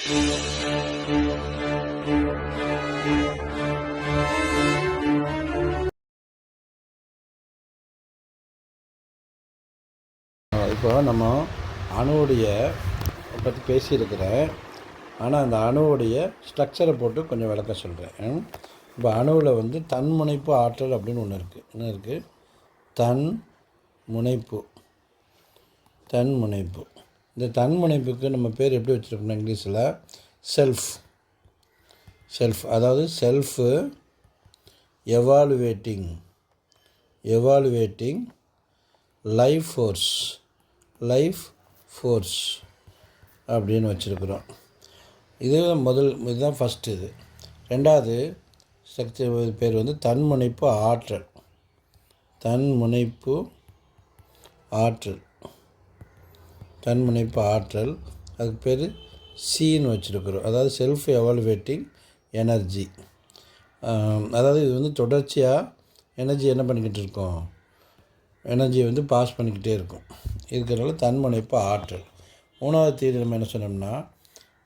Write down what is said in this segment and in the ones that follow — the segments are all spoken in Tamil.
இப்போ நம்ம அணுவுடைய பற்றி பேசியிருக்கிறேன். ஆனால் அந்த அணுவுடைய ஸ்ட்ரக்சரை போட்டு கொஞ்சம் விளக்க சொல்கிறேன். இப்போ அணுவில் வந்து தன்முனைப்பு ஆற்றல் அப்படின்னு ஒன்று இருக்குது. என்ன இருக்குது? தன்முனைப்பு. இந்த தன்முனைப்புக்கு நம்ம பேர் எப்படி வச்சுருக்கோம்னா இங்கிலீஷில் செல்ஃப். அதாவது செல்ஃபு எவாலுவேட்டிங் லைஃப் ஃபோர்ஸ் அப்படின்னு வச்சுருக்குறோம். இதுதான் ஃபஸ்ட்டு. ரெண்டாவது சக்தி பேர் வந்து தன்முனைப்பு ஆற்றல். அதுக்கு பேர் சின்னு வச்சுருக்குறோம். அதாவது செல்ஃப் எவாலுவேட்டிங் எனர்ஜி. அதாவது இது வந்து தொடர்ச்சியாக எனர்ஜி என்ன பண்ணிக்கிட்டு இருக்கோம்? எனர்ஜியை வந்து பாஸ் பண்ணிக்கிட்டே இருக்கும். இருக்கிறனால தன்முனைப்பு ஆற்றல். மூணாவது தீர்வு நம்ம என்ன சொன்னோம்னா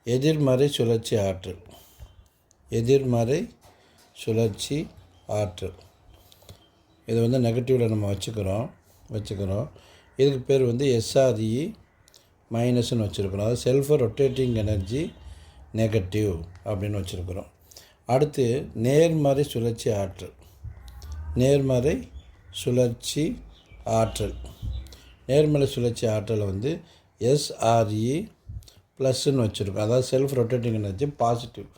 எதிர்மறை சுழற்சி ஆற்றல். இதை வந்து நெகட்டிவில் நம்ம வச்சுக்கிறோம். இதுக்கு பேர் வந்து SRE மைனஸ்ன்னு வச்சுருக்கிறோம். அதாவது செல்ஃப் ரொட்டேட்டிங் எனர்ஜி நெகட்டிவ் அப்படின்னு வச்சுருக்கிறோம். அடுத்து நேர்மறை சுழற்சி ஆற்றலை வந்து SRE ப்ளஸ்ன்னு வச்சுருக்கோம். அதாவது செல்ஃப் ரொட்டேட்டிங் எனர்ஜி பாசிட்டிவ்.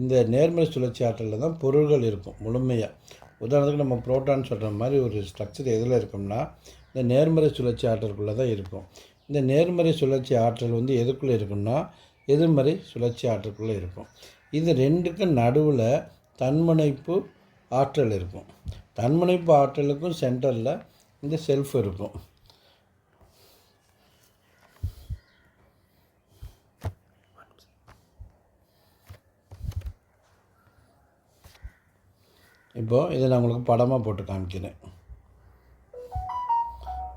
இந்த நேர்மறை சுழற்சி ஆற்றலில் தான் பொருள்கள் இருக்கும் முழுமையாக. உதாரணத்துக்கு நம்ம புரோட்டான் சொல்கிற மாதிரி ஒரு ஸ்ட்ரக்சர் எதில் இருக்கும்னா இந்த நேர்மறை சுழற்சி ஆற்றலுக்குள்ளே தான் இருக்கும். இந்த நேர்மறை சுழற்சி ஆற்றல் வந்து எதுக்குள்ளே இருக்கும்னா எதிர்மறை சுழற்சி ஆற்றலுக்குள்ளே இருக்கும். இது ரெண்டுக்கும் நடுவில் தன்முனைப்பு ஆற்றல் இருக்கும். தன்முனைப்பு ஆற்றலுக்கும் சென்டரில் இந்த செல்ஃப் இருக்கும். இப்போது இதை நான் உங்களுக்கு படமாக போட்டு காமிக்கிறேன்.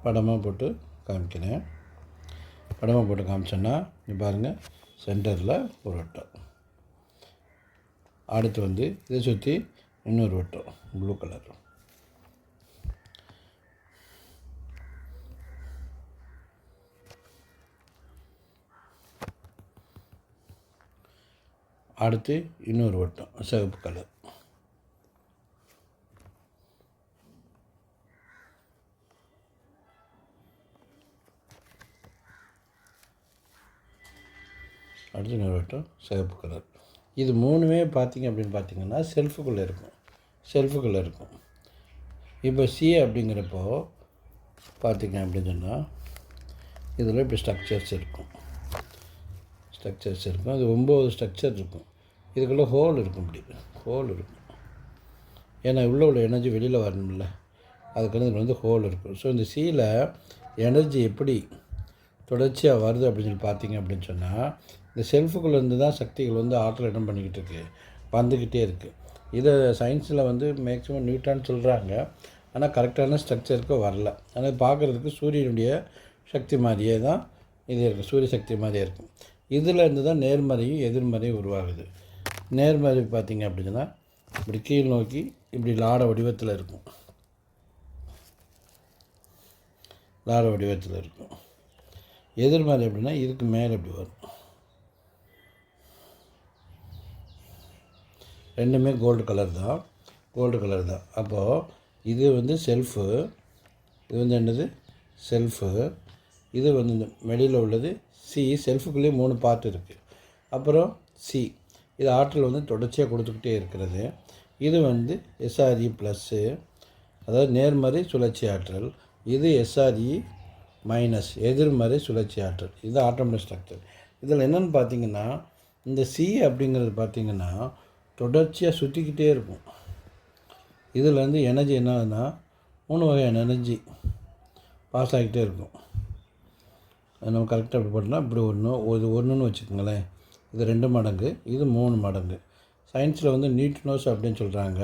படமாக போட்டு காமிச்சோன்னா நீ பாருங்கள், சென்டரில் ஒரு வட்டம். அடுத்து வந்து இதை சுற்றி இன்னொரு வட்டம் ப்ளூ கலர். அடுத்து இன்னொரு வட்டம் சிவப்பு கலர். அடுத்து இன்னொரு வட்டம் சிவப்பு கலர். இது மூணுமே பார்த்தீங்கன்னா செல்ஃபுக்குள்ளே இருக்கும். இப்போ சி அப்படிங்கிறப்போ பார்த்திங்க அப்படின்னு சொன்னால் இதில் இப்படி ஸ்ட்ரக்சர்ஸ் இருக்கும். அது 9 ஸ்ட்ரக்சர் இருக்கும். இதுக்குள்ளே ஹோல் இருக்கும். ஏன்னா உள்ள எனர்ஜி வெளியில் வரணும்ல, அதுக்கு இதில் வந்து ஹோல் இருக்கும். ஸோ இந்த சியில் எனர்ஜி எப்படி தொடர்ச்சியாக வருது அப்படின்னு சொல்லி பார்த்தீங்க அப்படின்னு சொன்னால் இந்த செல்ஃபுக்குள்ளேருந்து தான் சக்திகள் வந்து ஆற்றல் இடம் வந்துக்கிட்டே இருக்குது. இதை சயின்ஸில் வந்து மேக்ஸிமம் நியூட்டன் சொல்கிறாங்க. ஆனால் கரெக்டான ஸ்ட்ரக்சருக்கு வரல. ஆனால் பார்க்குறதுக்கு சூரியனுடைய சக்தி மாதிரியே தான் இது இருக்குது. சூரிய சக்தி மாதிரியே இருக்கும். இதில் இருந்து தான் நேர்மறையும் எதிர்மறையும் உருவாகுது. நேர்மறை பார்த்திங்க அப்படின்னா இப்படி கீழ் நோக்கி இப்படி லாட வடிவத்தில் இருக்கும். எதிர்மறை அப்படின்னா இதுக்கு மேலே இப்படி வரும். ரெண்டுமே கோல்டு கலர் தான். அப்போது இது வந்து செல்ஃபு, இது வந்து என்னது செல்ஃபு. இது வந்து இந்த வெளியில் உள்ளது சி. செல்ஃபுக்குள்ளேயே 3 பார்ட் இருக்குது. அப்புறம் சி, இது ஆற்றல் வந்து தொடர்ச்சியாக கொடுத்துக்கிட்டே இருக்கிறது. இது வந்து SRE ப்ளஸ்ஸு, அதாவது நேர்மறை சுழற்சி ஆற்றல். இது SRE மைனஸ் எதிர்மறை சுழற்சி ஆற்றல். இது ஆட்டோமேட்டிக் ஸ்ட்ரக்சர். இதில் என்னென்னு பார்த்தீங்கன்னா இந்த சி அப்படிங்கிறது பார்த்திங்கன்னா தொடர்ச்சியாக சுற்றிக்கிட்டே இருக்கும். இதில் வந்து எனர்ஜி என்னன்னா 3 வகையான எனர்ஜி பாஸ் ஆகிக்கிட்டே இருக்கும். நம்ம கரெக்டாக அப்படி போட்டோம்னா இப்படி ஒன்றுன்னு வச்சுக்கோங்களேன். இது 2 மடங்கு, இது 3 மடங்கு. சயின்ஸில் வந்து நியூட்ரினோஸ் அப்படின்னு சொல்கிறாங்க.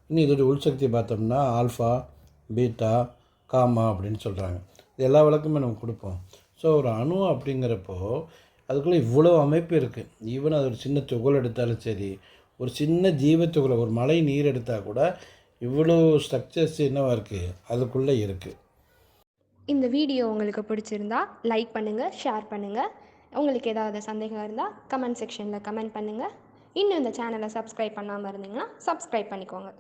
இன்னும் இதோடைய உள்சக்தி பார்த்தோம்னா ஆல்ஃபா, பீட்டா, காமா அப்படின்னு சொல்கிறாங்க. இது எல்லா விளக்குமே நம்ம கொடுப்போம். ஸோ ஒரு அணு அப்படிங்கிறப்போ அதுக்குள்ளே இவ்வளோ அமைப்பு இருக்குது. ஈவன் அது ஒரு சின்ன துகள் எடுத்தாலும் சரி, ஒரு சின்ன ஜீவத்துகளை ஒரு மழை நீர் எடுத்தால் கூட இவ்வளோ ஸ்ட்ரக்சர்ஸ் என்னவா இருக்குது அதுக்குள்ளே இருக்குது. இந்த வீடியோ உங்களுக்கு பிடிச்சிருந்தா லைக் பண்ணுங்கள், ஷேர் பண்ணுங்கள். உங்களுக்கு ஏதாவது சந்தேகம் இருந்தால் கமெண்ட் செக்ஷனில் கமெண்ட் பண்ணுங்கள். இன்னும் இந்த சேனலை சப்ஸ்கிரைப் பண்ணாமல் இருந்தீங்கன்னா சப்ஸ்கிரைப் பண்ணிக்கோங்க.